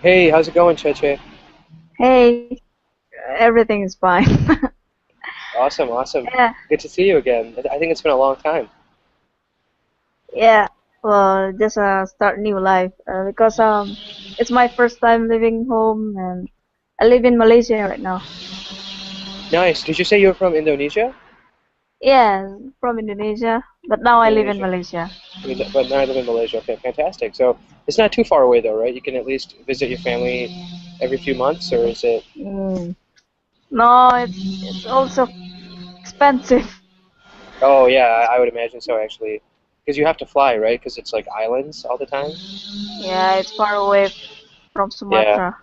Hey, how's it going, Cheche? Hey, everything is fine. Awesome, awesome. Yeah, Good to see you again. I think it's been a long time. yeah. Well, just start new life because it's my first time living home and I live in Malaysia right now. Nice. Did you say you were from Indonesia? Yeah, from Indonesia, but now I live in Indonesia. Malaysia. But now I live in Malaysia. Okay, fantastic. So it's not too far away though, right? You can at least visit your family every few months, or is it? Mm. No, it's also expensive. Oh yeah, I would imagine so actually, because you have to fly, right? Because it's like islands all the time. Yeah, it's far away from Yeah, Sumatra.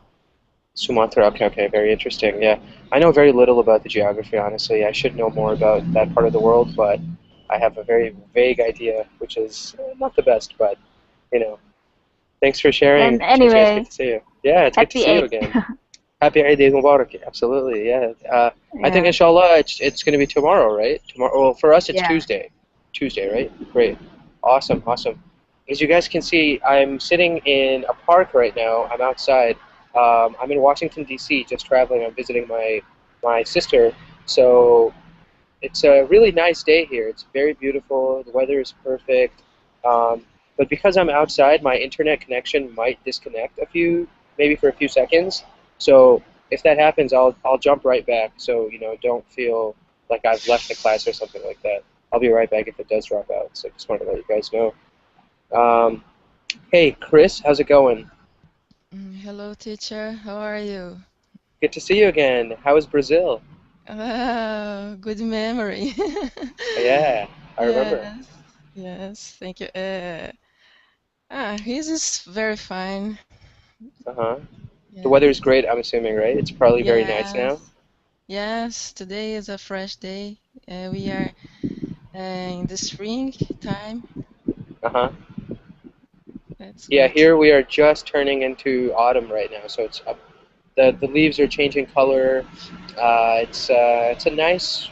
Sumatra. Okay, okay, very interesting. Yeah, I know very little about the geography, honestly. I should know more about that part of the world, but I have a very vague idea, which is not the best, but you know. Thanks for sharing, And Cheche. It's good anyway, to see you. Yeah, it's good to happy see you Eid. again. Happy Eid Mubarak. Absolutely, yeah. I think Yeah, inshallah it's going to be tomorrow, right? Tomorrow. Well, for us it's yeah. Tuesday. Tuesday, right? Great. Awesome, awesome. As you guys can see, I'm sitting in a park right now. I'm outside. I'm in Washington D.C. just traveling. I'm visiting my sister. So it's a really nice day here. It's very beautiful. The weather is perfect. Um, but because I'm outside, my internet connection might disconnect maybe for a few seconds. So if that happens, I'll jump right back. So don't feel like I've left the class or something like that. I'll be right back if it does drop out. So just wanted to let you guys know. Um, hey, Chris, how's it going? Hello, teacher. How are you? Good to see you again. How is Brazil? Good memory. Yeah, I remember. Yes, yes. Thank you. His is very fine. Uh-huh. The weather is Yes, great, I'm assuming, right? It's probably very nice now. yes, yes. Today is a fresh day. We are in the spring time. Uh-huh. That's Yeah, good. here we are just turning into autumn right now, so it's up. The leaves are changing color. It's a nice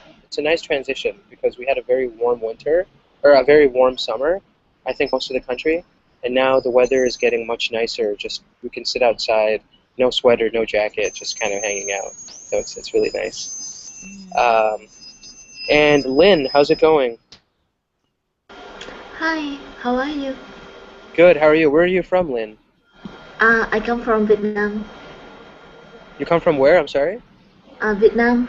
transition because we had a very warm winter or a very warm summer. I think most of the country, and now the weather is getting much nicer. Just we can sit outside, no sweater, no jacket, just kind of hanging out. So it's really nice. Yeah. Um, and Lynn, how's it going? Hi, how are you? Good. How are you? Where are you from, Lynn? I come from Vietnam. You come from where? I'm sorry. Vietnam.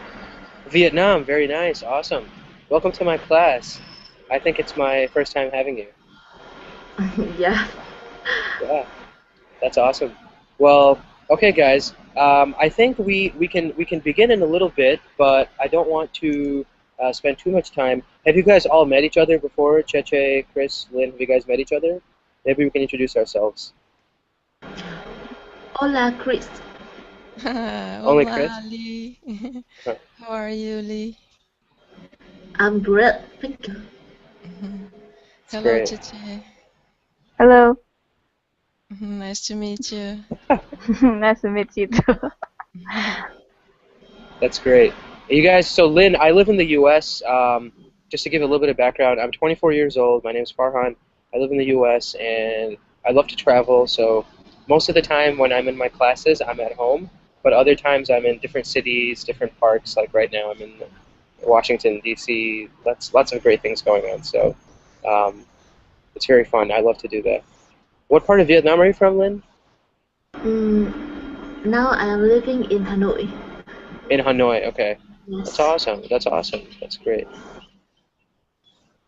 Vietnam, very nice, awesome. Welcome to my class. I think it's my first time having you. Yeah. Yeah, that's awesome. Well, okay, guys. I think we can begin in a little bit, but I don't want to spend too much time. Have you guys all met each other before? Cheche, Chris, Lynn, have you guys met each other? Maybe we can introduce ourselves. Hola, Chris. Only Hola, Chris? Lee. Huh, How are you, Lee? I'm great. Thank you. that's Hello, great. Chiche. Hello. Nice to meet you. Nice to meet you too. That's great. You guys, so Lynn, I live in the U.S. Just to give a little bit of background, I'm 24 years old. My name is Farhan. I live in the U.S. and I love to travel. So most of the time when I'm in my classes, I'm at home. But other times I'm in different cities, different parks. Like right now, I'm in Washington D.C. Lots of great things going on. So um, it's very fun. I love to do that. What part of Vietnam are you from, Lynn? Now I am living in Hanoi. In Hanoi. Okay, that's Yes. awesome. That's awesome. That's great.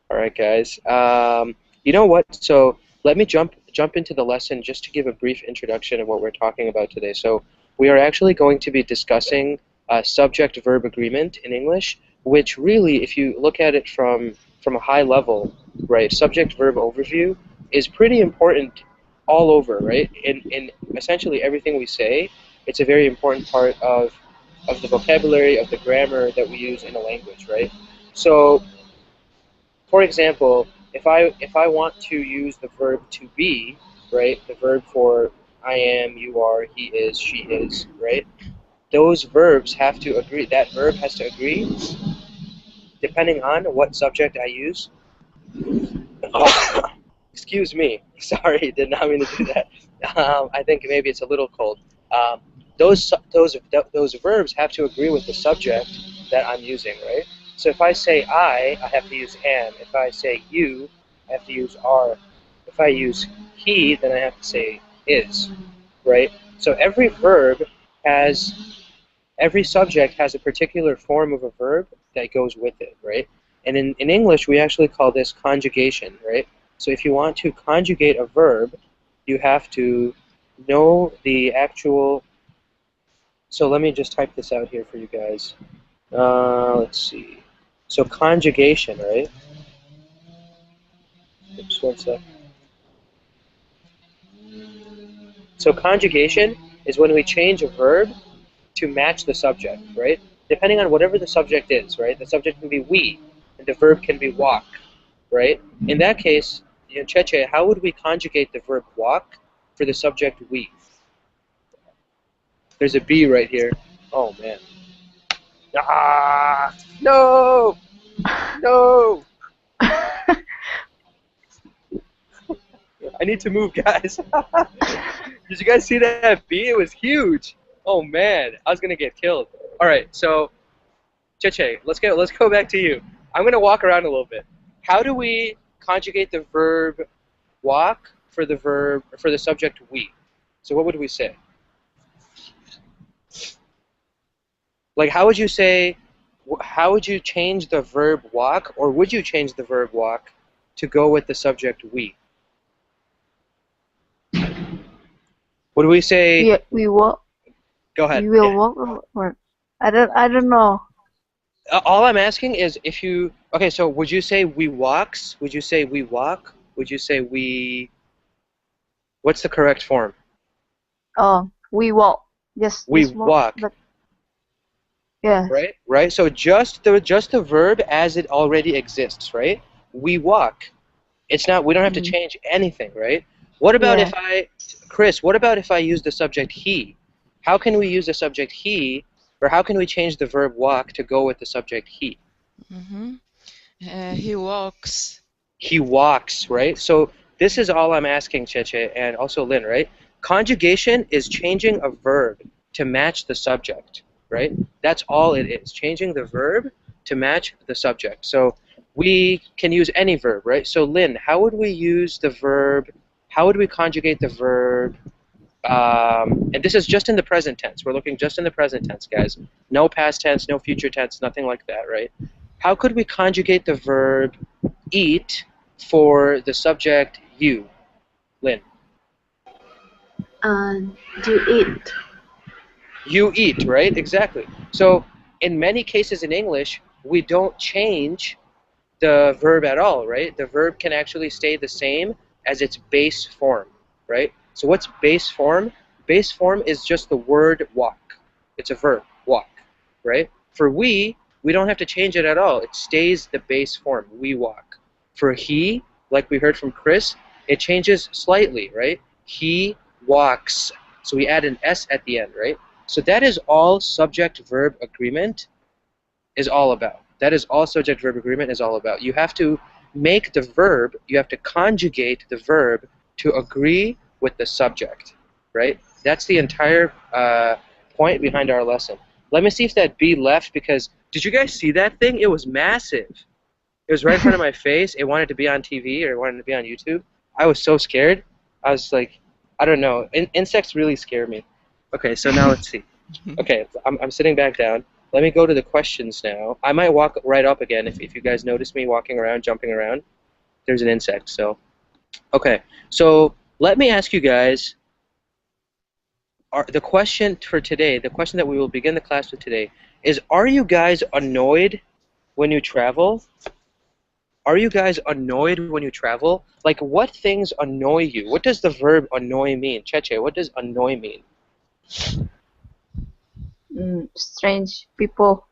All right, guys. You know what? So let me jump into the lesson just to give a brief introduction of what we're talking about today. So we are actually going to be discussing subject-verb agreement in English, which really, if you look at it from a high level, right, subject-verb overview is pretty important all over, right? In essentially everything we say, it's a very important part of the vocabulary, of the grammar that we use in a language, right? So for example, if I want to use the verb to be, right, the verb for I am, you are, he is, she is, right? Those verbs have to agree. That verb has to agree depending on what subject I use. Excuse me. Sorry, did not mean to do that. I think maybe it's a little cold. Um, those verbs have to agree with the subject that I'm using, right? So if I say I have to use am. If I say you, I have to use are. If I use he, then I have to say is, right? So every subject has a particular form of a verb that goes with it, right? And in English, we actually call this conjugation, right? So if you want to conjugate a verb, you have to know the actual. So let me just type this out here for you guys. Let's see. So conjugation, right? Oops, one sec. So conjugation is when we change a verb to match the subject, right? Depending on whatever the subject is, right? The subject can be we, and the verb can be walk, right? In that case, Cheche, how would we conjugate the verb walk for the subject we? There's a B right here. Oh man. Ah! No! No! I need to move, guys. Did you guys see that B? It was huge. Oh man, I was gonna get killed. All right, so Cheche, let's go back to you. I'm gonna walk around a little bit. How do we conjugate the verb walk for the subject we? So what would we say? Like how would you say? How would you change the verb walk, or would you change the verb walk to go with the subject we? Would we say? We walk. Go ahead. We will Yeah. walk. Or I don't know. All I'm asking is if you. Okay, so would you say we walks? Would you say we walk? Would you say we? What's the correct form? Oh, we walk. We Just walk. walk. But yeah. Right. So just the verb as it already exists, right? We walk. It's not. We don't have to Mm, change anything, right? What about yeah. if Chris? What about if I use the subject he? How can we use the subject he, or how can we change the verb walk to go with the subject he? Mm-hmm. He walks. He walks, right? So this is all I'm asking, Cheche, and also Lynn, right? Conjugation is changing a verb to match the subject, right? That's all it is, changing the verb to match the subject. So we can use any verb, right? So Lynn, how would we use the verb, how would we conjugate the verb, and this is just in the present tense. We're looking just in the present tense, guys. No past tense, no future tense, nothing like that, right? How could we conjugate the verb eat for the subject you, Lynn? Uh, you eat. You eat, right? Exactly. So in many cases in English, we don't change the verb at all, right? The verb can actually stay the same as its base form, right? So what's base form? Base form is just the word walk. It's a verb, walk, right? For we don't have to change it at all. It stays the base form, we walk. For he, like we heard from Chris, it changes slightly, right? He walks. So we add an S at the end, right? So that is all subject-verb agreement is all about. That is all subject-verb agreement is all about. You have to make the verb, you have to conjugate the verb to agree with the subject, right? That's the entire point behind our lesson. Let me see if that bee left because did you guys see that thing? It was massive. It was right in front of my face. It wanted to be on TV or it wanted to be on YouTube. I was so scared. I was like, I don't know. Insects really scare me. Okay, so now let's see. Okay, I'm sitting back down. Let me go to the questions now. I might walk right up again if you guys notice me walking around, jumping around. There's an insect, so. Okay, so let me ask you guys, the question for today, the question that we will begin the class with today, is are you guys annoyed when you travel? Are you guys annoyed when you travel? Like, what things annoy you? What does the verb annoy mean? Cheche, what does annoy mean? Strange people.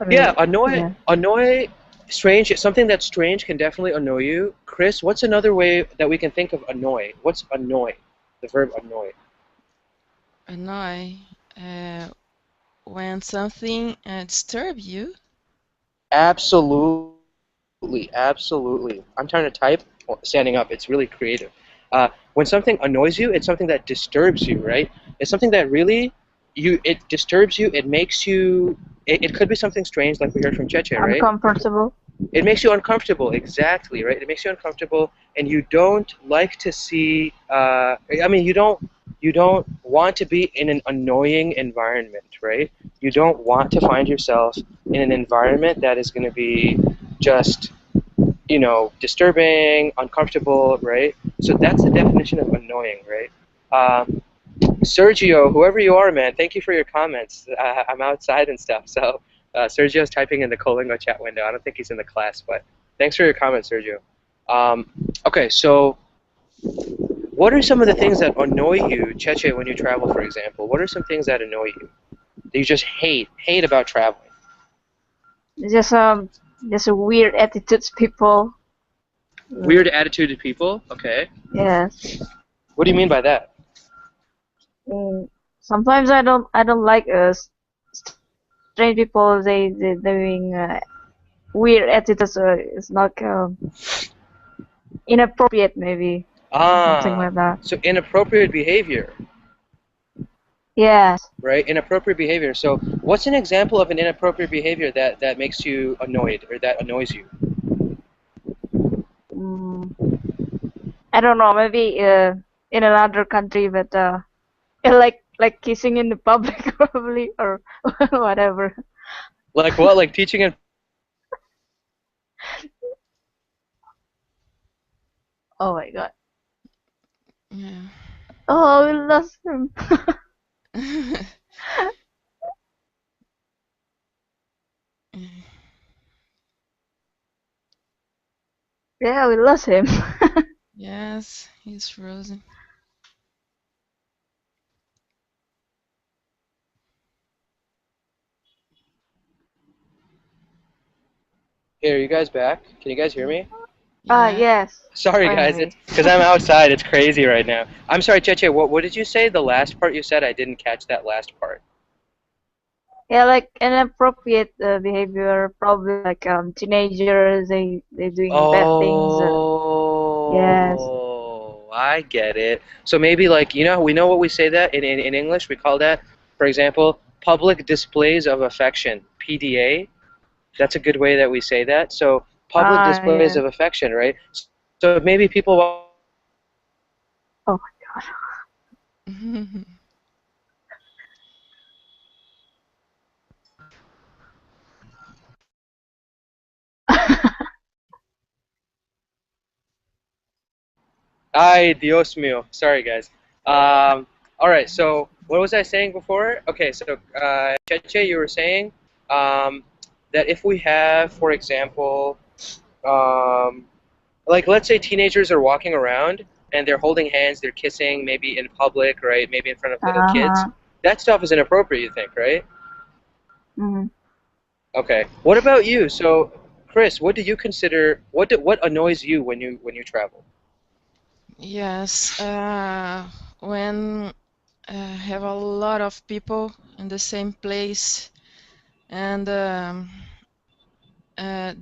Yeah, Yeah. annoy, strange. Something that's strange can definitely annoy you. Chris, what's another way that we can think of annoy? What's annoy? The verb annoy. Annoy. When something disturb you. Absolutely, absolutely. I'm trying to type. standing up. It's really creative. When something annoys you, it's something that disturbs you, right? It's something that really it disturbs you. It makes you. It could be something strange, like we heard from Cheche, right? Uncomfortable. It makes you uncomfortable, exactly, right? It makes you uncomfortable, and you don't like to see. I mean, you don't want to be in an annoying environment, right? You don't want to find yourself in an environment that is going to be just disturbing, uncomfortable, right? So that's the definition of annoying, right? Sergio, whoever you are, man, thank you for your comments. I'm outside and stuff, so Sergio's typing in the Colingo chat window. I don't think he's in the class, but thanks for your comments, Sergio. Okay, so what are some of the things that annoy you, Cheche, when you travel, for example? What are some things that annoy you that you just hate about traveling? Just a weird attitudes people. Weird attitude people? Okay. Yes. What do you mean by that? Sometimes I don't like strange people. They doing weird attitudes. It's not inappropriate maybe, something like that. So inappropriate behavior, Yes. right? Inappropriate behavior. So what's an example of an inappropriate behavior that makes you annoyed or that annoys you? I don't know. Maybe in another country, but like kissing in the public probably or whatever. Like what? Like teaching in. Oh my god. Yeah. Oh, we lost him. Yeah, we lost him. Yes, he's frozen. Here, are you guys back? Can you guys hear me? Yeah. Yes. Sorry, guys. Finally. It's because I'm outside. It's crazy right now. I'm sorry, Cheche. What did you say? The last part you said? I didn't catch that last part. Yeah, like inappropriate behavior, probably like teenagers. They doing bad things. Yes. Oh, I get it. So maybe like we know what we say that in English we call that, for example, public displays of affection, PDA. That's a good way that we say that. So public displays Yeah. of affection, right? So maybe people. Oh my god. Ay, Dios mío. Sorry, guys. All right, so what was I saying before? Okay, so Cheche, you were saying that if we have, for example, um, like let's say teenagers are walking around and they're holding hands, they're kissing, maybe in public, right? Maybe in front of little kids. Uh-huh. That stuff is inappropriate, you think, right? Mhm. Okay. What about you? So, Chris, what do you consider? What annoys you when you travel? Yes. When have a lot of people in the same place, and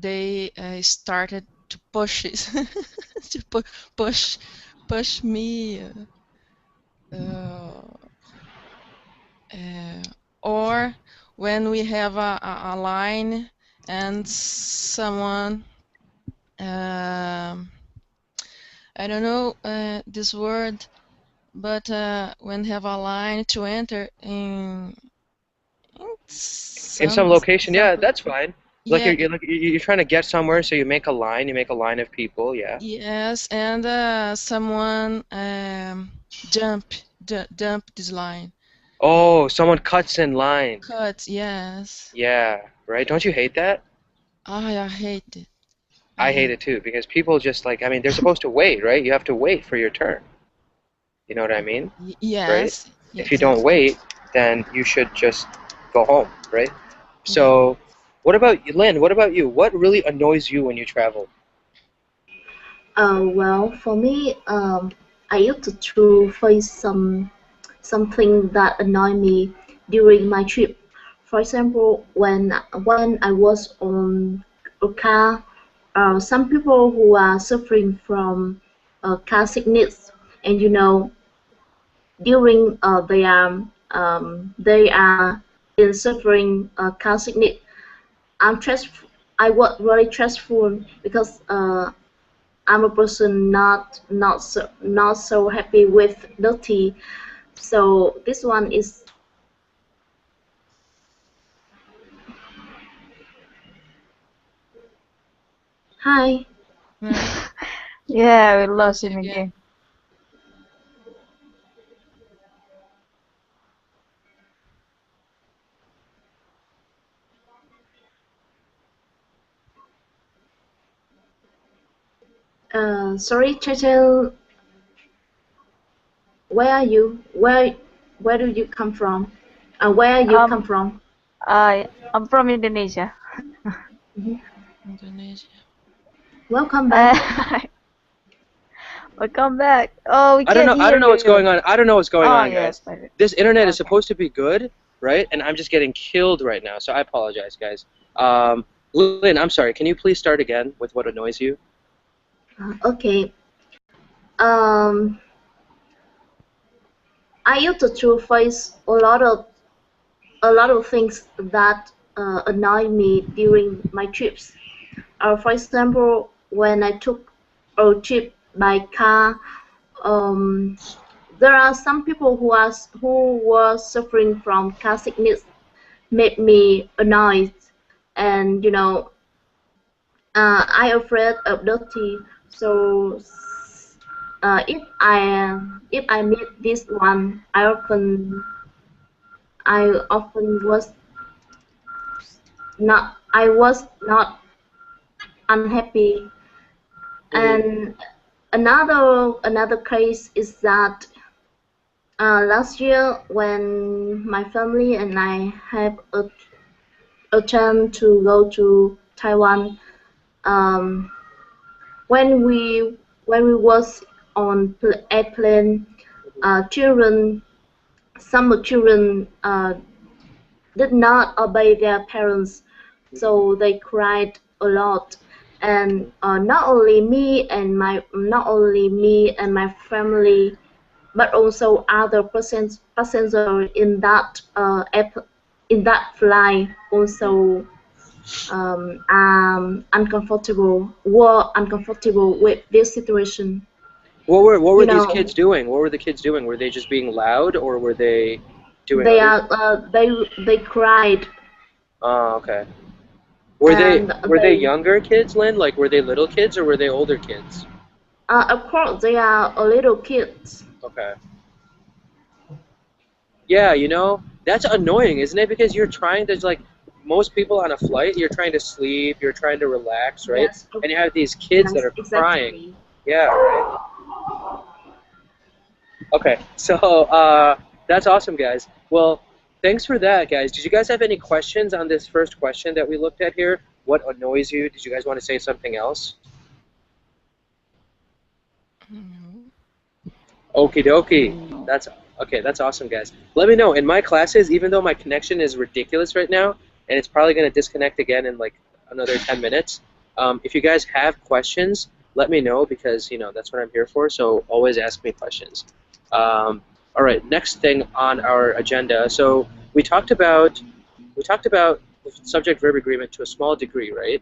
they started to push it, to push push me, uh, or when we have a line and someone, I don't know this word, but when have a line to enter in In some some location, yeah, some that's fine. Like yeah. you're trying to get somewhere, so you make a line. You make a line of people, yeah. Yes, and someone dump this line. Oh, someone cuts in line. Cut, yes. Yeah, right. Don't you hate that? I hate it. I I hate hate it too because people just like, I mean, they're supposed to wait, right? You have to wait for your turn. You know what I mean? Right? Yes, yeah, If you don't exactly. wait, then you should just go home, right? Yeah. So, what about you, Lynn? What about you? What really annoys you when you travel? Well, for me, I used to face something that annoyed me during my trip. For example, when I was on a car some people who are suffering from car sickness, and during they are in suffering car sickness. I'm stress. I was very stressful because I'm a person not so happy with dirty. So this one is hi. Yeah, Yeah, we lost lost him you again. again. Sorry, Chachel, where are you? Where do you come from? Where you come Um, from? I'm from Indonesia. Mhm. Indonesia. Welcome back. Uh, welcome back. Oh, we I don't can't know. I hear don't know what's you. going on. I don't know what's going Oh, on, yes. guys. This internet is Okay. supposed to be good, right? And I'm just getting killed right now. So I apologize, guys. Lynn, I'm sorry. Can you please start again with what annoys you? Okay. Um, I used to face a lot of things that annoy me during my trips. For example, when I took a trip by car, um, there are some people who were suffering from car sickness, made me annoyed, and I afraid of dirty. So if I meet this one, I often was not unhappy. Mm-hmm. And another case is that last year when my family and I have a chance to go to Taiwan, um, when we was on airplane, children some children did not obey their parents, so they cried a lot. And not only me and my family, but also other passenger in that flight also were uncomfortable with this situation. What were You these know, kids doing? What were the kids doing? Were they just being loud, or were they doing they other are things? they cried, Oh, okay. Were they and were they younger kids, Lynn? Like, were they little kids or were they older kids? of course they are a little kids. Okay. Yeah, that's annoying, isn't it? Because you're trying to, like, most people on a flight, you're trying to sleep, you're trying to relax, right? Yes, And you have these kids that yes, are crying. exactly. Yeah, right? Okay, so that's awesome, guys. Well, thanks for that, guys. Did you guys have any questions on this first question that we looked at here? What annoys you? Did you guys want to say something else? No. Okie dokie. No. That's okay. That's awesome, guys. Let me know in my classes. Even though my connection is ridiculous right now, and it's probably going to disconnect again in like another 10 minutes. If you guys have questions, let me know because that's what I'm here for. So always ask me questions. All right. Next thing on our agenda. So we talked about the subject verb agreement to a small degree, right?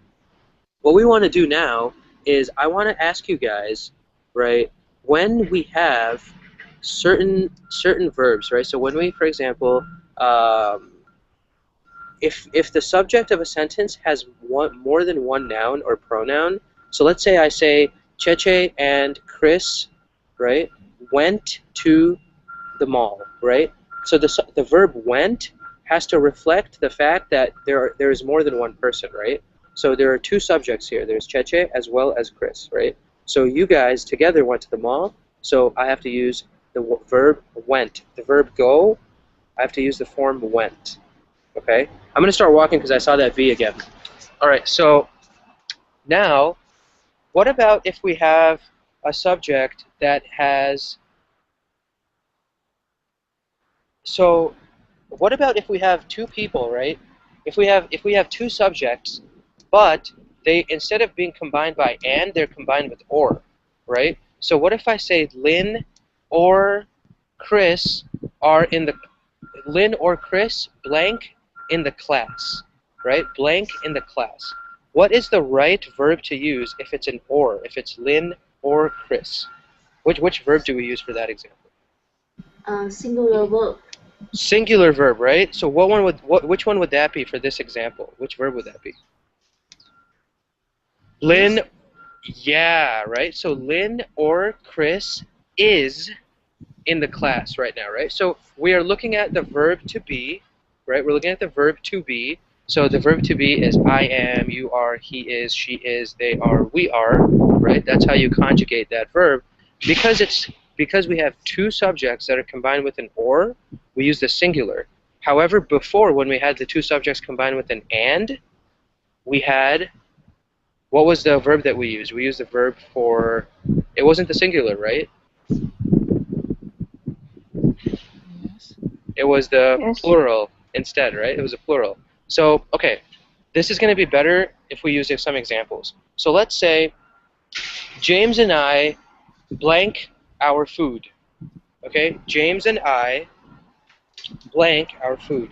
What we want to do now is I want to ask you guys, right, when we have certain verbs, right? So when we, for example, um, if the subject of a sentence has more than one noun or pronoun, so let's say I say Cheche and Chris, right, went to the mall, right? So the verb went has to reflect the fact that there is more than one person, right? So there are two subjects here. There's Cheche as well as Chris, right? So you guys together went to the mall. So I have to use the verb went. The verb go, I have to use the form went. Okay? I'm going to start walking because I saw that V again. All right. So now, what about if we have a subject that has so what about if we have two people, right? If we have two subjects, but they, instead of being combined by and, they're combined with or, right? So what if I say Lynn or Chris are in the, Lynn or Chris blank in the class, right? Blank in the class. What is the right verb to use if it's an or, if it's Lynn or Chris? Which verb do we use for that example? Singular verb. Singular verb, right? So which one would that be for this example? Which verb would that be? Lynn, yeah, right? So Lynn or Chris is in the class right now, right? So we are looking at the verb to be, right? We're looking at the verb to be. So the verb to be is I am, you are, he is, she is, they are, we are, right? That's how you conjugate that verb. Because we have two subjects that are combined with an or, we use the singular. However, before, when we had the two subjects combined with an and, we had, what was the verb that we used? We used the verb for, it wasn't the singular, right? Yes. It was the Yes. plural instead, right? It was a plural. So, okay, this is going to be better if we use some examples. So let's say James and I blank our food. Okay, James and I blank our food.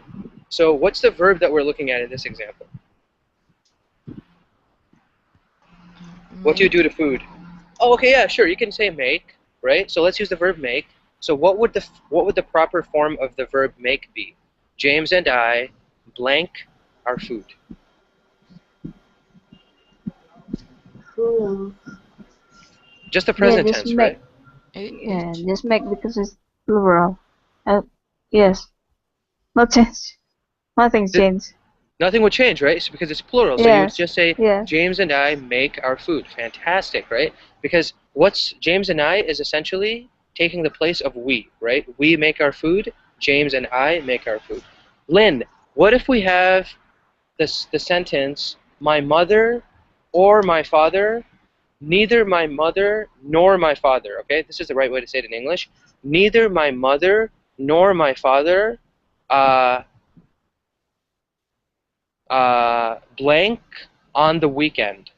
So what's the verb that we're looking at in this example? What do you do to food? Oh, okay, yeah, sure. You can say make, right? So let's use the verb make. So what would the proper form of the verb make be? James and I blank our food. Plural. Just the Yeah, present just tense, make. right? Yeah, just make because it's plural. Yes. No change. Nothing's Th- changed. Nothing would change, right? So because it's plural. So you would Yes. just say Yeah. James and I make our food. Fantastic, right? Because what's James and I is essentially taking the place of we, right? We make our food. James and I make our food. Lynn, what if we have the sentence, my mother or my father, neither my mother nor my father, okay? This is the right way to say it in English. Neither my mother nor my father uh, blank on the weekend.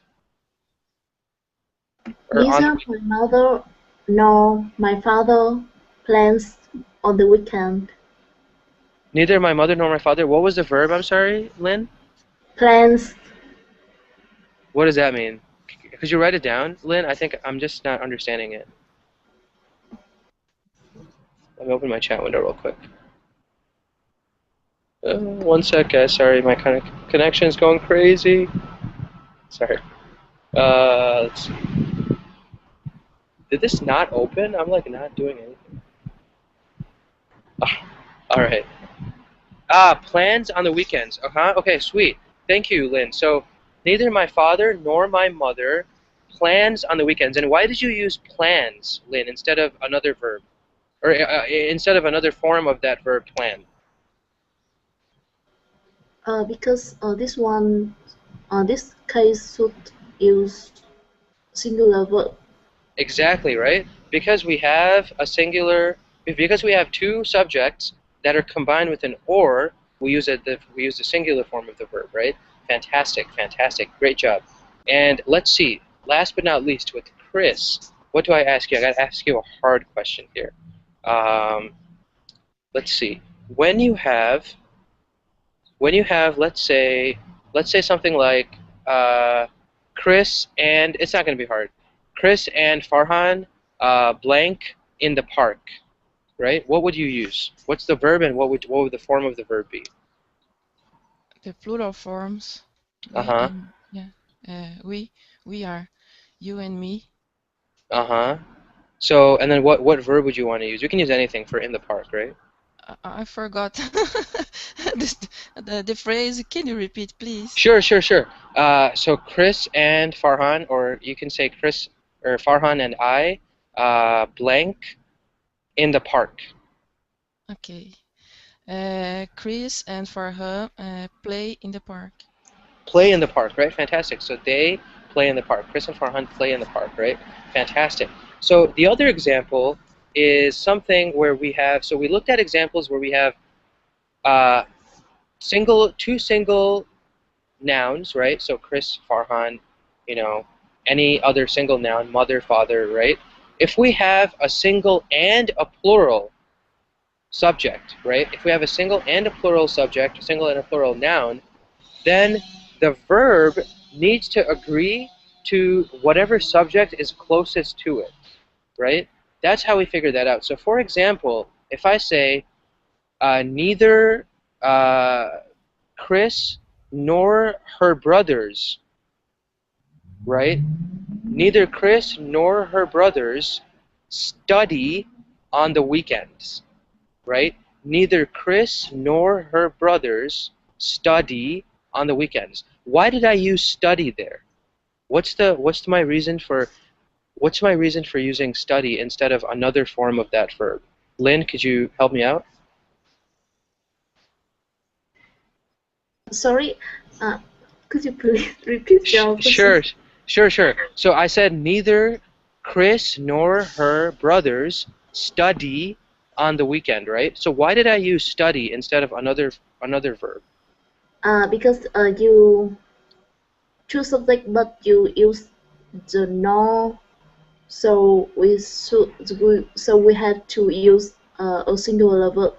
Or on Neither my mother nor my father plans on the weekend. neither my mother nor my father. What was the verb? I'm sorry, Lynn. Plans. What does that mean? Could you write it down, Lynn? I think I'm just not understanding it. Let me open my chat window real quick. One sec, guys. Sorry, my connection is going crazy. Sorry. Let's see. Did this not open? I'm like not doing anything. All right. Plans on the weekends. Okay, sweet. Thank you, Lynn. So neither my father nor my mother plans on the weekends. And why did you use plans, Lynn, instead of another verb? Or instead of another form of that verb, plan? Because this case should use singular verb. Exactly, right? Because we have because we have two subjects that are combined with an or, we use the singular form of the verb, right? Fantastic, fantastic, great job. And let's see, last but not least, with Chris, what do I ask you? I got to ask you a hard question here. Let's see. When you have, let's say something like Chris and it's not going to be hard. Chris and Farhan blank in the park, right? What would you use? What's the verb and what would the form of the verb be? The plural forms. Uh-huh. We are, you and me. Uh-huh. So, and then what verb would you want to use? You can use anything for in the park, right? I forgot the phrase. Can you repeat, please? Sure, sure, sure. So Chris and Farhan, or you can say Chris or Farhan and I blank in the park. Okay. Chris and Farhan play in the park. Play in the park, right? Fantastic. So they play in the park. Chris and Farhan play in the park, right? Fantastic. So the other example is something where we have, so we looked at examples where we have two single nouns, right? So Chris, Farhan, you know, any other single noun, mother, father, right? If we have a single and a plural subject, right? If we have a single and a plural subject, a single and a plural noun, then the verb needs to agree to whatever subject is closest to it, right? That's how we figure that out. So for example, if I say, neither Chris nor her brothers, right? Neither Chris nor her brothers study on the weekends, right? Neither Chris nor her brothers study on the weekends. Why did I use study there? What's my reason for using study instead of another form of that verb? Lynn, could you help me out? Sorry, could you please repeat your Sure, question? sure. So I said neither Chris nor her brothers study on the weekend, right? So why did I use study instead of another verb? Because you choose subject, but you use the no, so we have to use a singular verb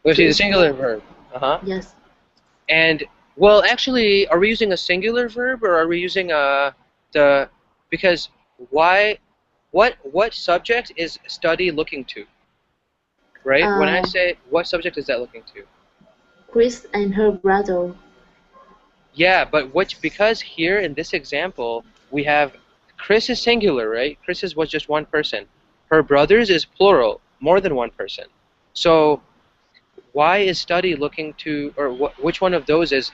Which to is a singular explain. verb. Uh-huh. Yes. And well, actually, are we using a singular verb or are we using the because why what subject is study looking to, right? When I Uh, say what subject is that looking to? Chris and her brother. Yeah, but because here in this example we have Chris is singular, right? Chris was just one person. Her brothers is plural, more than one person. So why is study looking to, or which one of those is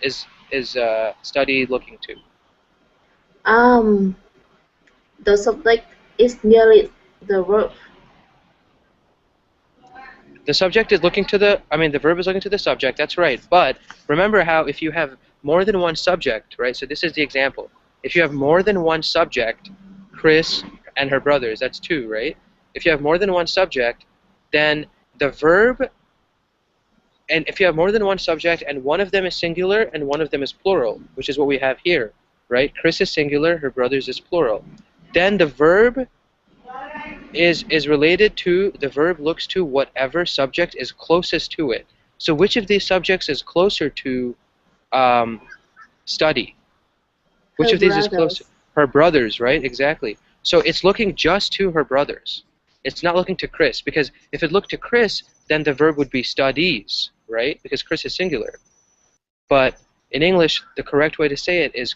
study looking to? Um, the subject is nearly the verb. The subject is looking to the, I mean, the verb is looking to the subject, that's right. But remember how if you have more than one subject, right? So this is the example. If you have more than one subject, Chris and her brothers, that's two, right? If you have more than one subject, then the verb, and if you have more than one subject and one of them is singular and one of them is plural, which is what we have here, right? Chris is singular, her brothers is plural. Then the verb is related to, the verb looks to whatever subject is closest to it. So which of these subjects is closer to study? Which Her of these is closer? brothers. Her brothers, right? Exactly. So it's looking just to her brothers. It's not looking to Chris, because if it looked to Chris, then the verb would be studies, right? Because Chris is singular. But in English, the correct way to say it is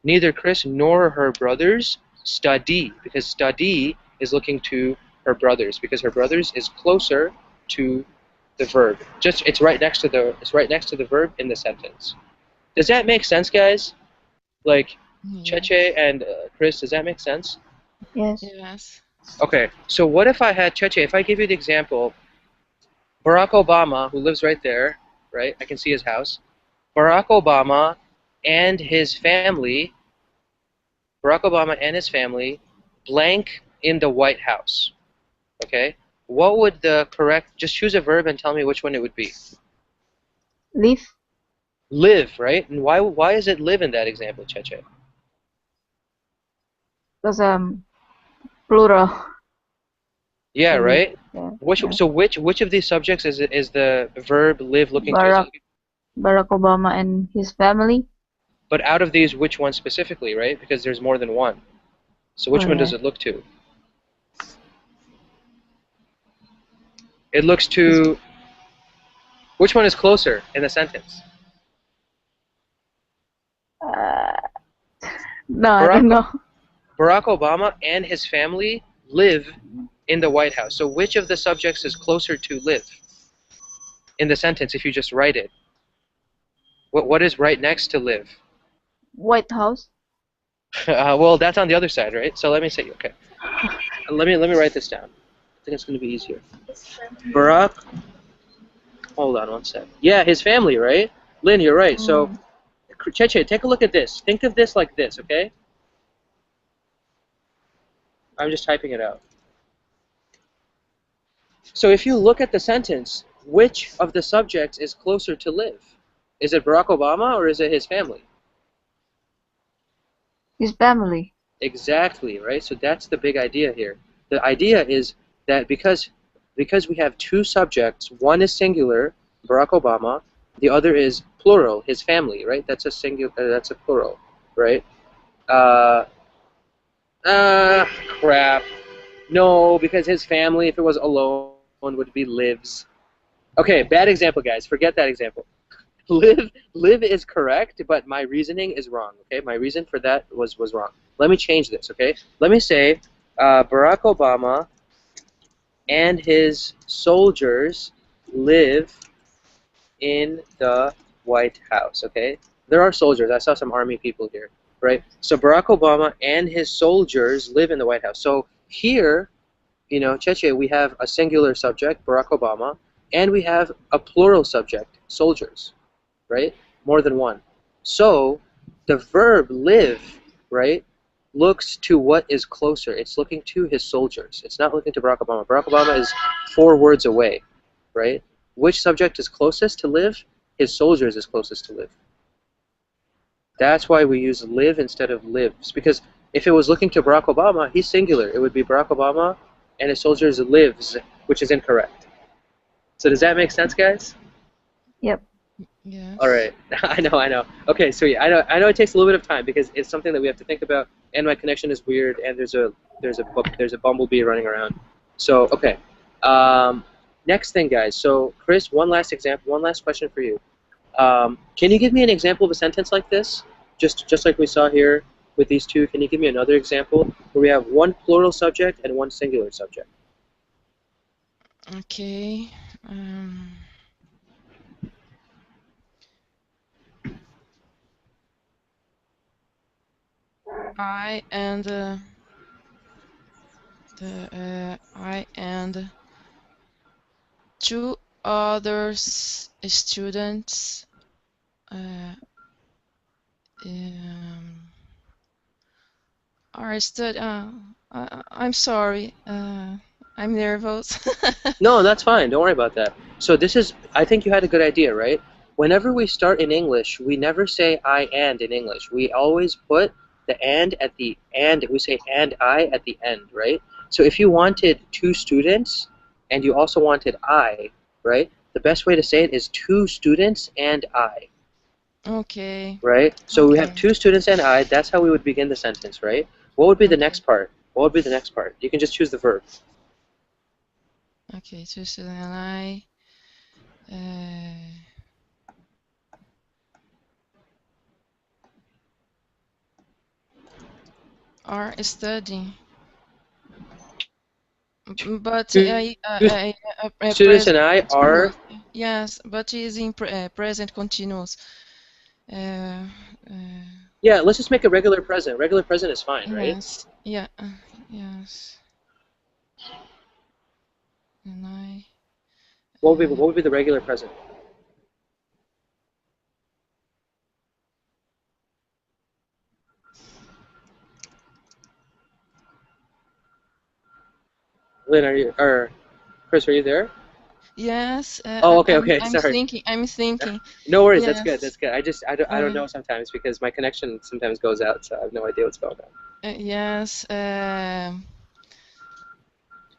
neither Chris nor her brothers study, because study is looking to her brothers, because her brothers is closer to the verb. Just it's right next to the verb in the sentence. Does that make sense, guys? Like Cheche Yes. and Chris, does that make sense? Yes. Yes. Okay, so what if I had Cheche, if I give you the example, Barack Obama, who lives right there, right? I can see his house. Barack Obama and his family, Barack Obama and his family, blank in the White House. Okay? What would the correct, just choose a verb and tell me which one it would be. Live. Live, right? And why is it live in that example, Cheche? Because plural. Yeah, Live. right? Yeah. Which Yeah. so which of these subjects is the verb live looking to? So, Barack Obama and his family. but out of these, which one specifically, right? Because there's more than one. So which Oh one does yeah. it look to? It looks His, to, which one is closer in the sentence? uh, no, I Barack don't know. Barack Obama and his family live in the White House. So which of the subjects is closer to live in the sentence if you just write it? What is right next to live? White House. Well, that's on the other side, right? So let me say, okay. Let me write this down. I think it's going to be easier. Barack, hold on one sec. Yeah, his family, right? Lynn, you're right. So, Mm. Cheche, take a look at this. Think of this like this, okay? I'm just typing it out. So if you look at the sentence, which of the subjects is closer to live? Is it Barack Obama or is it his family? His family. Exactly, right? So that's the big idea here. The idea is that because we have two subjects, one is singular, Barack Obama, the other is plural, his family, right? That's a singular, that's a plural, right? Uh, uh, crap. No, because his family, if it was alone, would be lives. Okay, bad example, guys. Forget that example. Live is correct, but my reasoning is wrong. Okay, my reason for that was wrong. Let me change this. Okay, let me say Barack Obama and his soldiers live in the White House. Okay, there are soldiers. I saw some army people here, right? So Barack Obama and his soldiers live in the White House. So here, Cheche, we have a singular subject, Barack Obama, and we have a plural subject, soldiers, right? More than one. So the verb live, right, looks to what is closer. It's looking to his soldiers. It's not looking to Barack Obama. Barack Obama is 4 words away, right? Which subject is closest to live? His soldiers is closest to live. That's why we use live instead of lives. Because if it was looking to Barack Obama, he's singular. It would be Barack Obama and his soldiers lives, which is incorrect. So does that make sense, guys? Yep. All Yes. right. I know. Okay, so yeah, I know it takes a little bit of time because it's something that we have to think about, and my connection is weird, and there's a bumblebee running around. So okay. Next thing, guys. So Chris, one last example, one last question for you. Can you give me an example of a sentence like this? Just like we saw here with these two. Can you give me another example where we have one plural subject and one singular subject? Okay. Um, I and I and two others students uh, um, are stud. I'm sorry. I'm nervous. No, that's fine. Don't worry about that. So I think you had a good idea, right? Whenever we start in English, we never say I and in English. We always put the and at the and, we say and I at the end, right? So if you wanted two students and you also wanted I, right? The best way to say it is two students and I, Okay. right? So we have Okay. two students and I. That's how we would begin the sentence, right? What would be the Okay. next part? What would be the next part? You can just choose the verb. Okay. Two students and I uh, are studying. But Two students and present I are. continuous. Yes, but is in present continuous. Uh, uh, Yeah, let's just make a regular present. Regular present is fine, right? yes. Yeah. Yes. And I. What would be the regular present? Lynn, or Chris, are you there? Yes. Oh, okay, okay, I'm sorry. thinking. I'm thinking. No worries, that's good, Yes. that's good. I don't Uh, know sometimes because my connection sometimes goes out, so I have no idea what's going on. yes.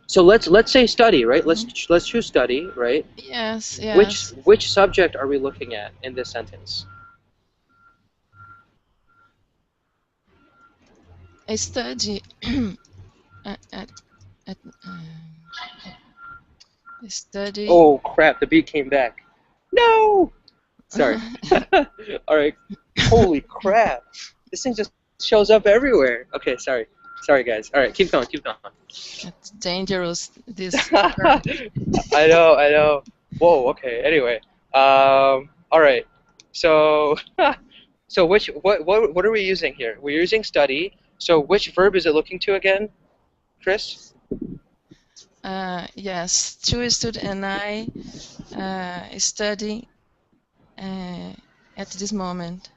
So let's say study, right? Let's Mhm. let's choose study, right? Yes. Which Yes. which subject are we looking at in this sentence? I study at at I study. Oh crap, the beat came back. No! Sorry. All right. Holy crap. This thing just shows up everywhere. Okay, sorry. Sorry, guys. All right, keep going, keep going. It's dangerous. This word. I know. Whoa, okay. Anyway. All right. So, so what are we using here? We're using study. So which verb is it looking to again, Chris? Yes, two students and I study at this moment.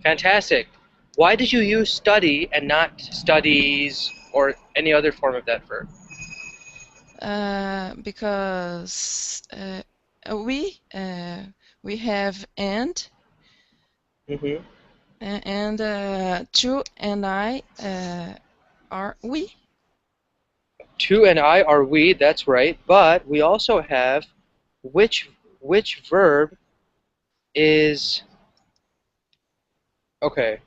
Fantastic. Why did you use study and not studies or any other form of that verb? Because we we have and Mm-hmm. And two and I are we. To and I are we, that's right. But we also have which verb is okay.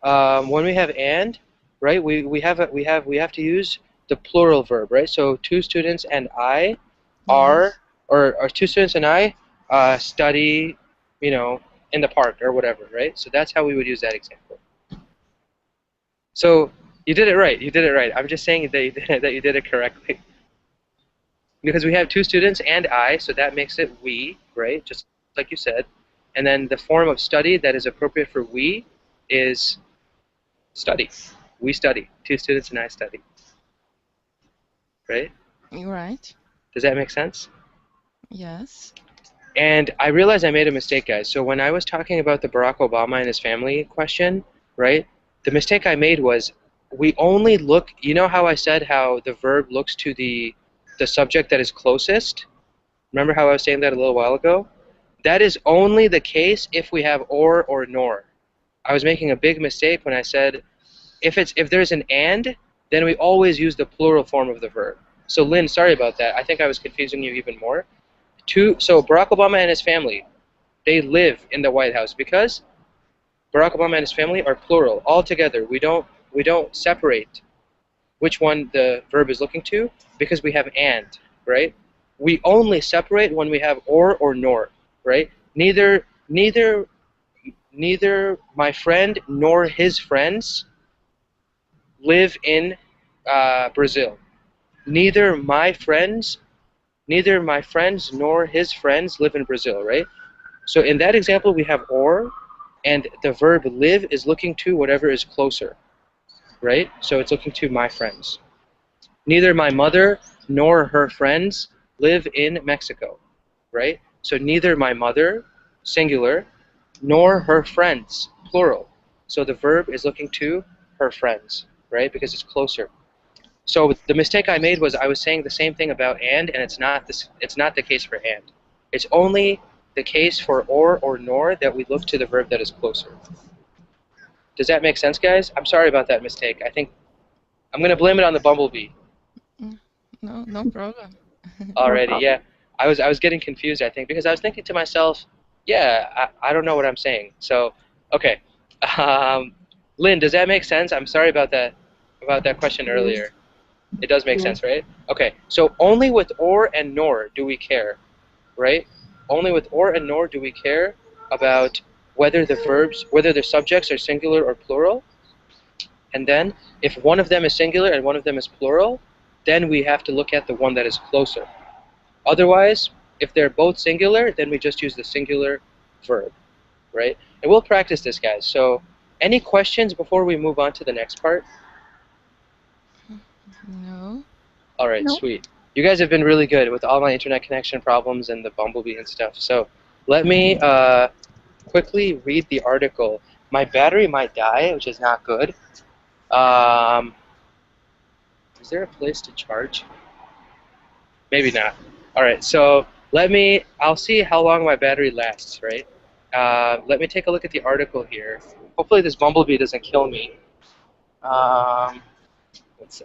When we have and, right? We have to use the plural verb, right? So two students and I are, Yes. or two students and I study, you know, in the park or whatever, right? So that's how we would use that example. So you did it right. You did it right. I'm just saying that that you did it correctly. Because we have two students and I, so that makes it we, right? Just like you said. And then the form of study that is appropriate for we is study. We study. Two students and I study. Right? You're right. Does that make sense? Yes. And I realized I made a mistake, guys. So when I was talking about the Barack Obama and his family question, right? The mistake I made was we only look, you know how I said how the verb looks to the subject that is closest? Remember how I was saying that a little while ago? That is only the case if we have or nor. I was making a big mistake when I said if there's an and, then we always use the plural form of the verb. So Lynn, sorry about that. I think I was confusing you even more. So Barack Obama and his family, they live in the White House because Barack Obama and his family are plural all together. We don't separate which one the verb is looking to because we have and, right? We only separate when we have or nor, right? Neither my friend nor his friends live in Brazil. Neither my friends nor his friends live in Brazil, right? So in that example, we have or, and the verb live is looking to whatever is closer, right? So it's looking to my friends. Neither my mother nor her friends live in Mexico, right? So neither my mother, singular, nor her friends, plural. So the verb is looking to her friends, right? Because it's closer. So the mistake I made was I was saying the same thing about and it's not this. It's not the case for and. It's only the case for or nor that we look to the verb that is closer. Does that make sense, guys? I'm sorry about that mistake. I think I'm going to blame it on the bumblebee. No, no problem. No Already, problem. yeah. I was getting confused, I think, because I was thinking to myself, yeah, I don't know what I'm saying. So, okay. Um, Lynn, does that make sense? I'm sorry about that question Yes. earlier. It does make Yes. sense, right? Okay. So only with or and nor do we care, right? Only with or and nor do we care about whether the subjects are singular or plural. And then if one of them is singular and one of them is plural, then we have to look at the one that is closer. Otherwise, if they're both singular, then we just use the singular verb, right? And we'll practice this, guys. So any questions before we move on to the next part? No. All right, No. sweet. You guys have been really good with all my internet connection problems and the bumblebee and stuff. So let me quickly read the article. My battery might die, which is not good. Um, is there a place to charge? Maybe not. All right, so I'll see how long my battery lasts, right? Let me take a look at the article here. Hopefully this bumblebee doesn't kill me. Um, let's see.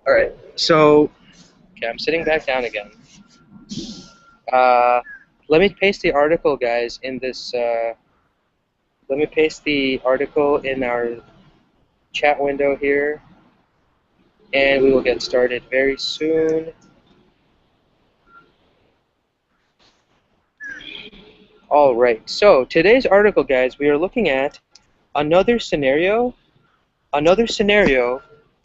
All right, so, okay, I'm sitting back down again. Uh, let me paste the article, guys, in this, let me paste the article in our chat window here, and we will get started very soon. All right, so today's article, guys, we are looking at another scenario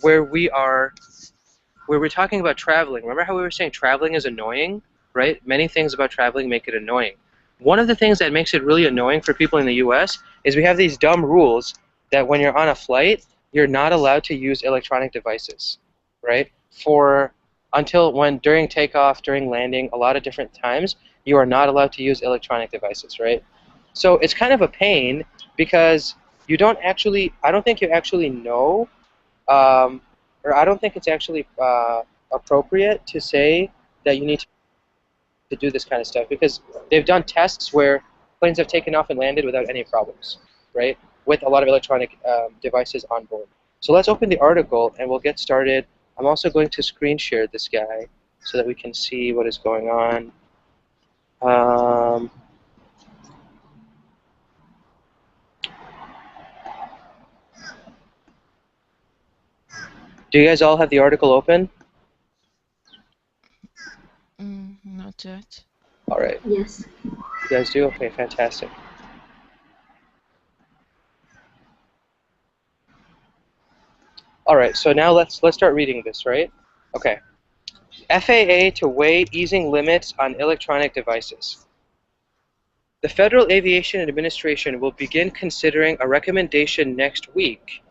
where we're talking about traveling. Remember how we were saying traveling is annoying, right? Many things about traveling make it annoying. One of the things that makes it really annoying for people in the US is we have these dumb rules that when you're on a flight, you're not allowed to use electronic devices, right? During takeoff, during landing, a lot of different times, you are not allowed to use electronic devices, right? So it's kind of a pain because I don't think you actually know, or I don't think it's actually appropriate to say that you need to do this kind of stuff because they've done tests where planes have taken off and landed without any problems, right? With a lot of electronic devices on board. So let's open the article and we'll get started. I'm also going to screen share this guy so that we can see what is going on. Do you guys all have the article open? Not yet. All right. Yes. You guys do? Okay, fantastic. All right, so now let's start reading this, right? Okay. FAA to weigh easing limits on electronic devices. The Federal Aviation Administration will begin considering a recommendation next week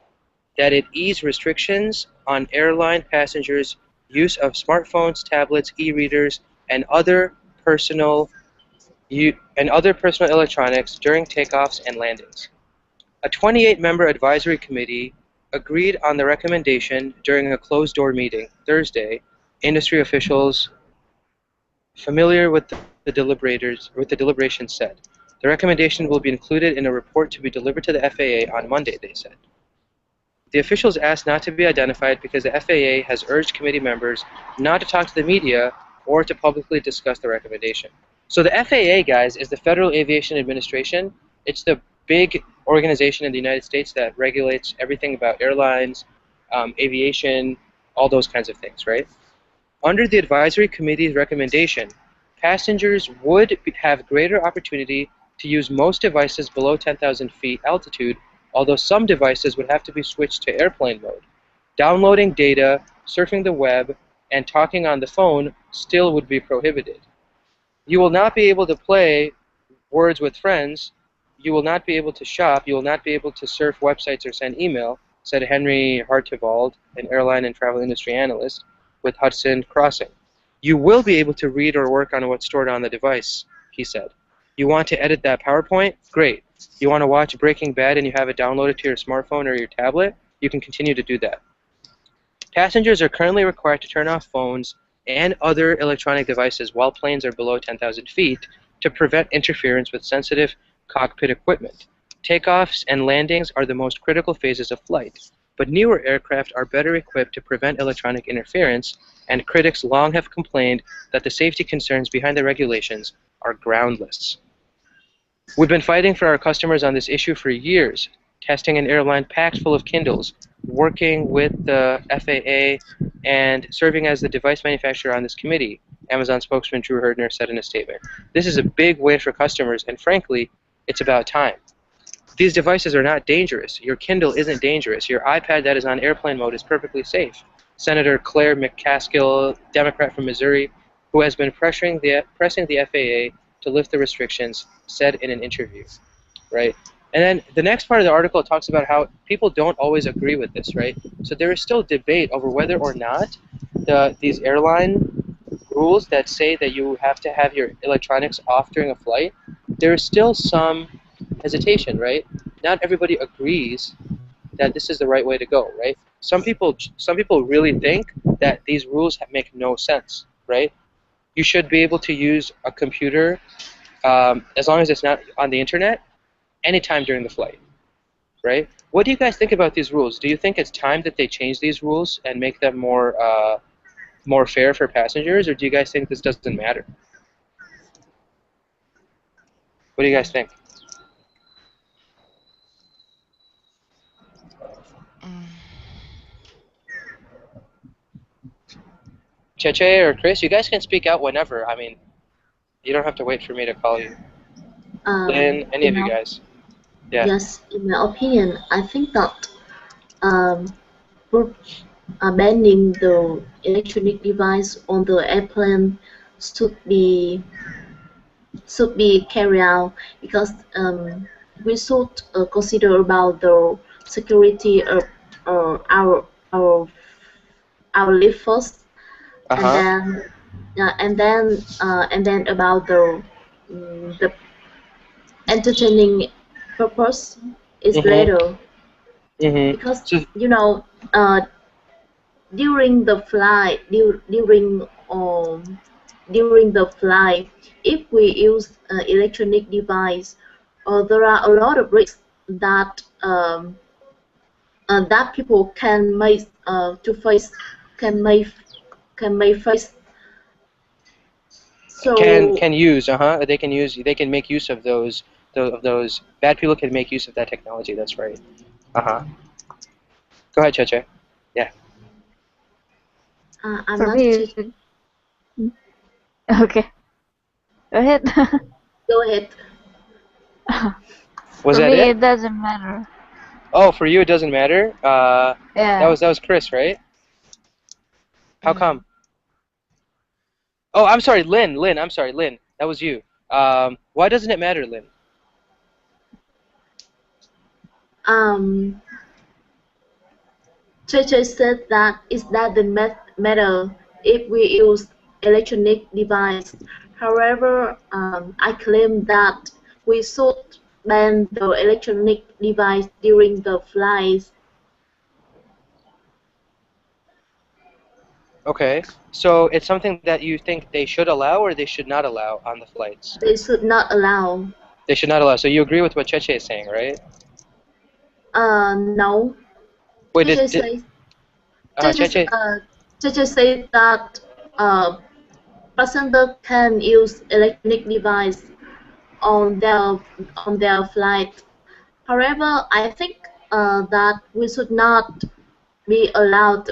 that it ease restrictions on airline passengers' use of smartphones, tablets, e-readers, and other personal electronics during takeoffs and landings. A 28-member advisory committee agreed on the recommendation during a closed-door meeting Thursday. Industry officials familiar with the deliberations said. The recommendation will be included in a report to be delivered to the FAA on Monday, they said. The officials asked not to be identified because the FAA has urged committee members not to talk to the media or to publicly discuss the recommendation. So the FAA, guys, is the Federal Aviation Administration. It's the big organization in the United States that regulates everything about airlines, aviation, all those kinds of things, right? Under the advisory committee's recommendation, passengers would have greater opportunity to use most devices below 10,000 feet altitude, although some devices would have to be switched to airplane mode. Downloading data, surfing the web, and talking on the phone still would be prohibited. You will not be able to play words with friends. You will not be able to shop. You will not be able to surf websites or send email, said Henry Hartevald, an airline and travel industry analyst with Hudson Crossing. You will be able to read or work on what's stored on the device, he said. You want to edit that PowerPoint? Great. You want to watch Breaking Bad and you have it downloaded to your smartphone or your tablet? You can continue to do that. Passengers are currently required to turn off phones and other electronic devices while planes are below 10,000 feet to prevent interference with sensitive cockpit equipment. Takeoffs and landings are the most critical phases of flight, but newer aircraft are better equipped to prevent electronic interference, and critics long have complained that the safety concerns behind the regulations are groundless. We've been fighting for our customers on this issue for years, testing an airline packed full of Kindles, working with the FAA, and serving as the device manufacturer on this committee, Amazon spokesman Drew Herdner said in a statement. This is a big win for customers, and frankly, it's about time. These devices are not dangerous. Your Kindle isn't dangerous. Your iPad that is on airplane mode is perfectly safe. Senator Claire McCaskill, Democrat from Missouri, who has been pressing the FAA to lift the restrictions, said in an interview, right? And then the next part of the article talks about how people don't always agree with this, right? So there is still debate over whether or not these airline rules that say that you have to have your electronics off during a flight, there is still some hesitation, right? Not everybody agrees that this is the right way to go, right? Some people really think that these rules make no sense, right? You should be able to use a computer as long as it's not on the internet anytime during the flight, right? What do you guys think about these rules? Do you think it's time that they change these rules and make them more fair for passengers, or do you guys think this doesn't matter? What do you guys think? Cheche or Chris, you guys can speak out whenever. I mean, you don't have to wait for me to call you. Lynn, any of you guys? Yeah. Yes, in my opinion, I think that banning the electronic device on the airplane should be carried out because we should consider about the security of our life first, Uh-huh. and then about the entertaining purpose is Mm-hmm. later Mm-hmm. because So, you know during the flight during the flight if we use electronic device there are a lot of risks that that people can make to face can make can make face. So Can use, they can use, they can make use of those bad people can make use of that technology. That's right. Uh-huh. Go ahead, Cheche. Yeah. I'm For not sure. me, okay, go ahead. Go ahead. Was For that me, it? it doesn't matter. Oh, for you it doesn't matter. Yeah. That was Chris, right? How Uh, come? Oh, I'm sorry, Lynn. Lynn, I'm sorry, Lynn. That was you. Why doesn't it matter, Lynn? Um, Teacher said that it doesn't matter if we use electronic device. However, I claim that we should ban the electronic device during the flights. Okay. So it's something that you think they should allow or they should not allow on the flights? They should not allow. They should not allow. So you agree with what Cheche is saying, right? No. Wait, Teacher says teacher Cheche. teacher said that uh, passenger can use electronic device on their flight. However, I think that we should not be allowed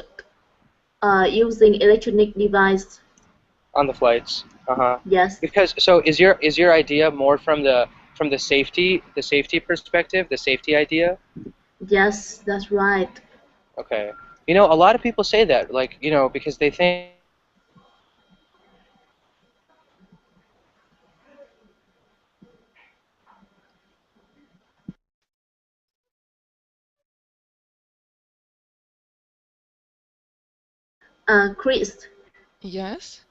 using electronic device. On the flights. Uh-huh. Yes, Because so is your idea more from the safety perspective, the safety idea? yes, that's right. Okay. A lot of people say that, like, because they think Chris, yes.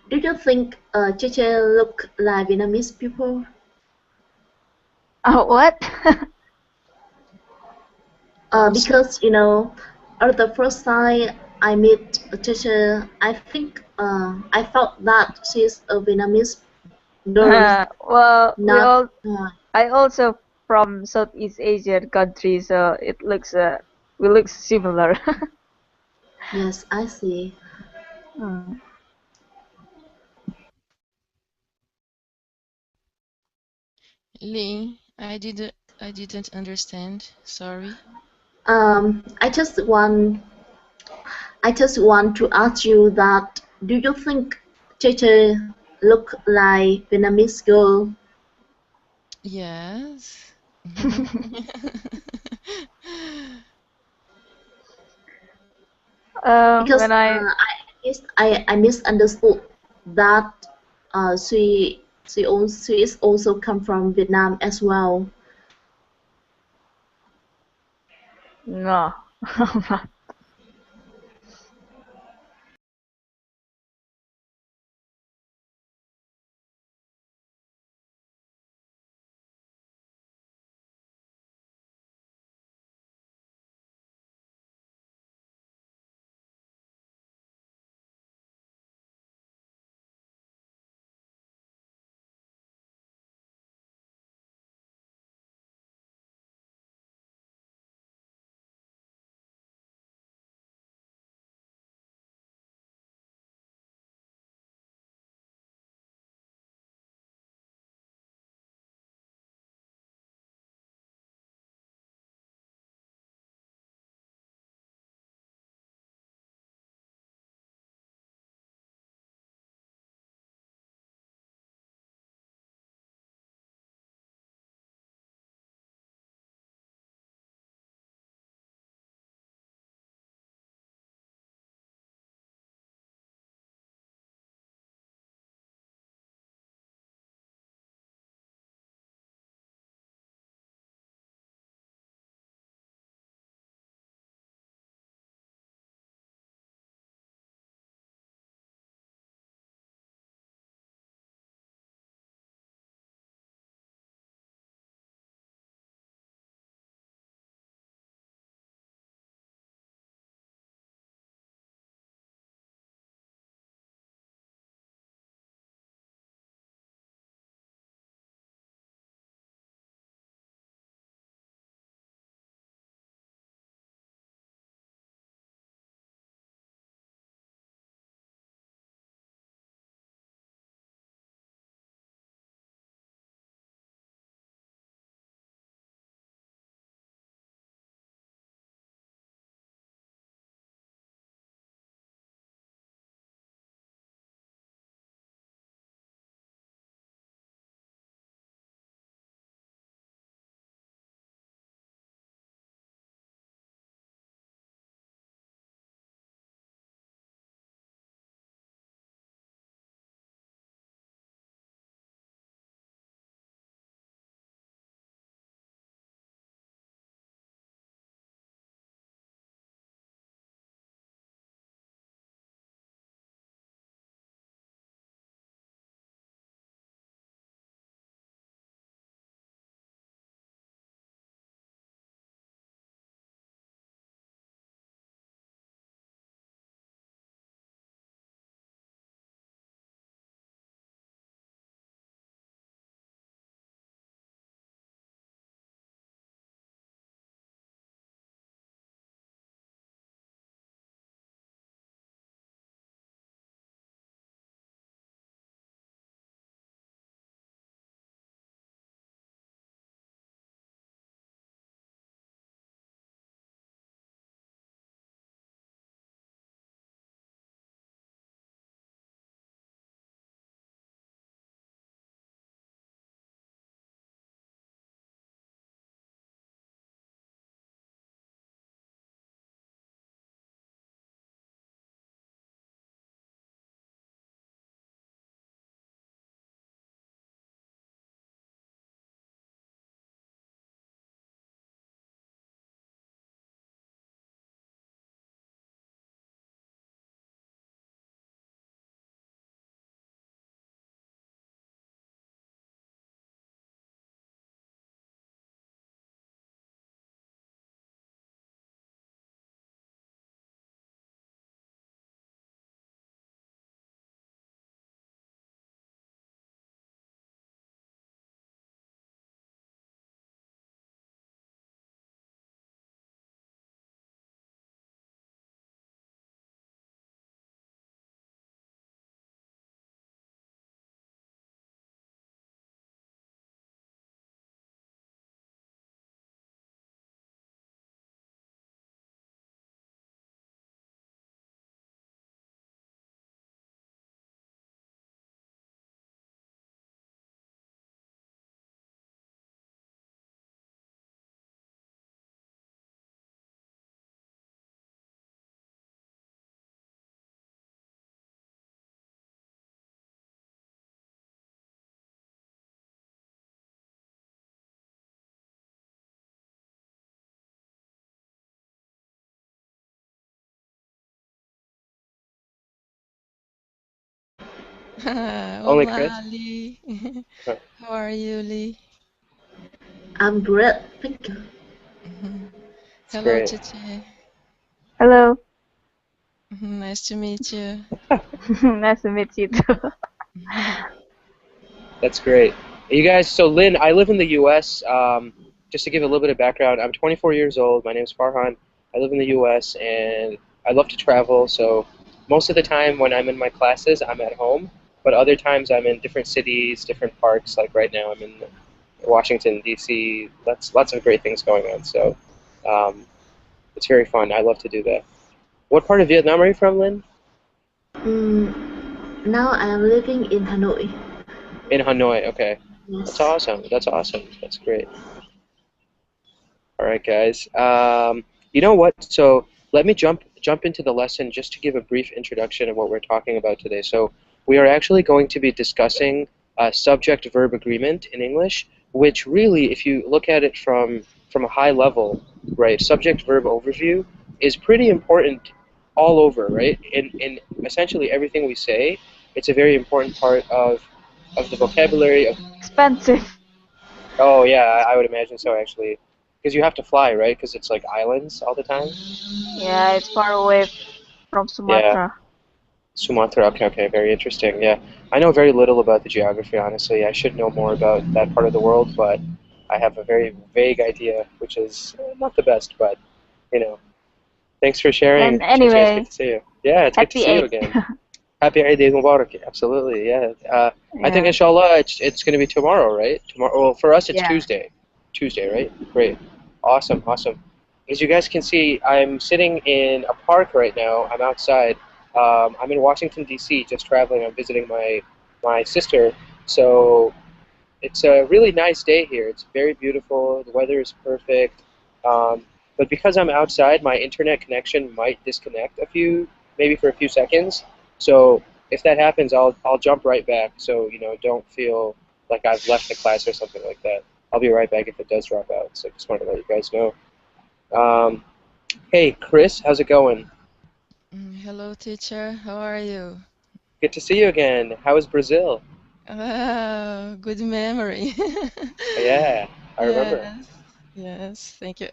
do you think Cheche look like Vietnamese people? Oh, what? Because at the first time I met Cheche, I think I thought that she's a Vietnamese girl, Well, not. I also from Southeast Asian country, so it looks we look similar. Yes, I see. Hmm. Lin, I didn't understand. Sorry. Um, I just want I just want to ask you that do you think Cheche look like Vietnamese girl? Yes. Because When I I misunderstood that she is also come from Vietnam as well. no, Only Olá, Chris? Lee. Huh, How are you, Lee? I'm great, thank you. That's Hello, great. Chichi. Hello. Nice to meet you. Nice to meet you too. That's great. You guys, so Lynn, I live in the U.S. Just to give a little bit of background, I'm 24 years old. My name is Farhan. I live in the U.S. and I love to travel. So most of the time when I'm in my classes, I'm at home. But other times I'm in different cities, different parks. Like right now, I'm in Washington, D.C. Lots of great things going on. So um, it's very fun. I love to do that. What part of Vietnam are you from, Lynn? Now I am living in Hanoi. In Hanoi. Okay, that's Yes. awesome. That's awesome. That's great. All right, guys. You know what? So let me jump into the lesson just to give a brief introduction of what we're talking about today. So we are actually going to be discussing subject-verb agreement in English, which really, if you look at it from a high level, right, subject-verb overview is pretty important all over, right? In essentially everything we say, it's a very important part of the vocabulary of. Expensive. Oh yeah, I would imagine so actually, because you have to fly, right? Because it's like islands all the time. Yeah, it's far away from Yeah, Sumatra. Sumatra. Okay, okay, very interesting. Yeah, I know very little about the geography, honestly. I should know more about that part of the world, but I have a very vague idea, which is not the best. But you know, thanks for sharing, And Che. It's good anyway, to see you. Yeah, it's good to happy see you 8. again. Happy Eid Mubarak. Absolutely, yeah. I think Yeah. inshallah it's going to be tomorrow, right? Tomorrow. Well, for us it's Yeah. Tuesday. Tuesday, right? Great. Awesome, awesome. As you guys can see, I'm sitting in a park right now. I'm outside. I'm in Washington D.C. just traveling. I'm visiting my sister. So it's a really nice day here. It's very beautiful. The weather is perfect. Um, but because I'm outside, my internet connection might disconnect maybe for a few seconds. So if that happens, I'll jump right back. So don't feel like I've left the class or something like that. I'll be right back if it does drop out. So just wanted to let you guys know. Um, hey, Chris, how's it going? Hello, teacher. How are you? Good to see you again. How is Brazil? Good memory. Yeah, I remember. Yes, yes, thank you.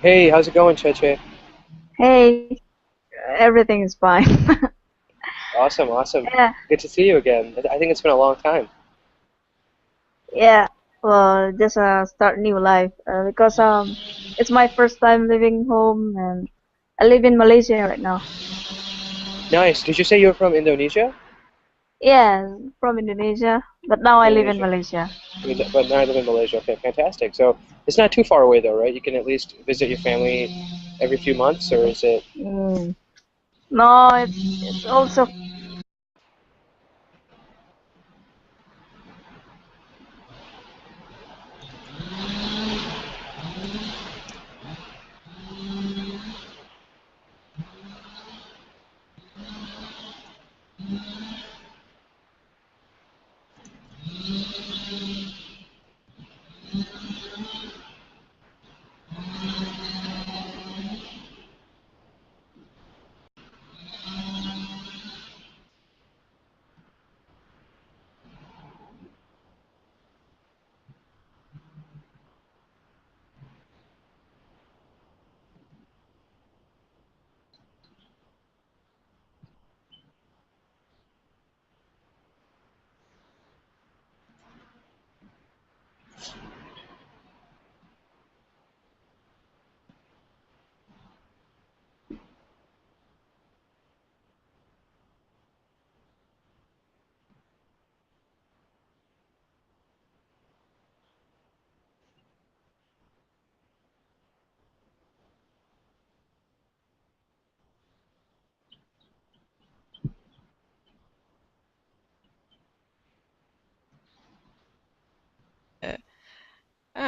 Hey, how's it going, Cheche? Hey, everything is fine. Awesome, awesome. Yeah. Good to see you again. I think it's been a long time. Yeah. Well, just start new life because it's my first time living home and I live in Malaysia right now. Nice. Did you say you're from Indonesia? Yeah, from Indonesia, but now I live in Indonesia. Malaysia. But now I live in Malaysia. Okay, fantastic. So it's not too far away though, right? You can at least visit your family every few months, or is it? Mm. No, it's also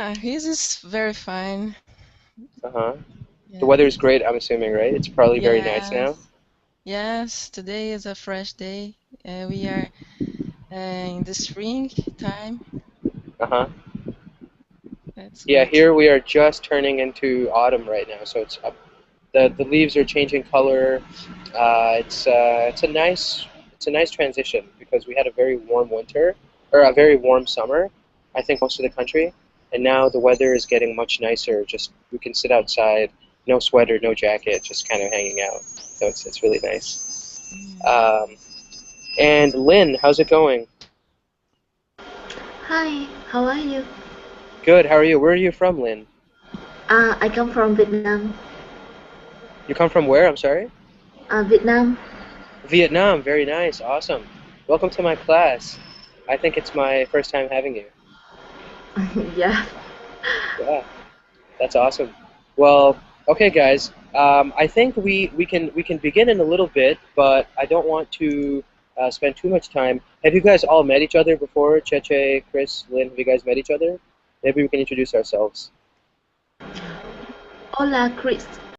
Yeah, his is very fine. Uh-huh. The weather is Yes. great, I'm assuming, right? It's probably very nice now. Yes. Yes, today is a fresh day. We are in the spring time. Uh-huh. That's Yeah, good. here we are just turning into autumn right now, so it's up. The leaves are changing color. It's a nice transition because we had a very warm winter or a very warm summer, I think most of the country, and now the weather is getting much nicer. Just we can sit outside, no sweater, no jacket, just kind of hanging out. So it's really nice. Yeah. Um, and Lynn, how's it going? Hi, how are you? Good. How are you? Where are you from, Lynn? I come from Vietnam. You come from where? I'm sorry. Vietnam. Vietnam. Very nice. Awesome. Welcome to my class. I think it's my first time having you. Yeah. Yeah, that's awesome. Well, okay, guys. I think we can begin in a little bit, but I don't want to spend too much time. Have you guys all met each other before? Cheche, Chris, Lynn, have you guys met each other? Maybe we can introduce ourselves. Hola, Chris.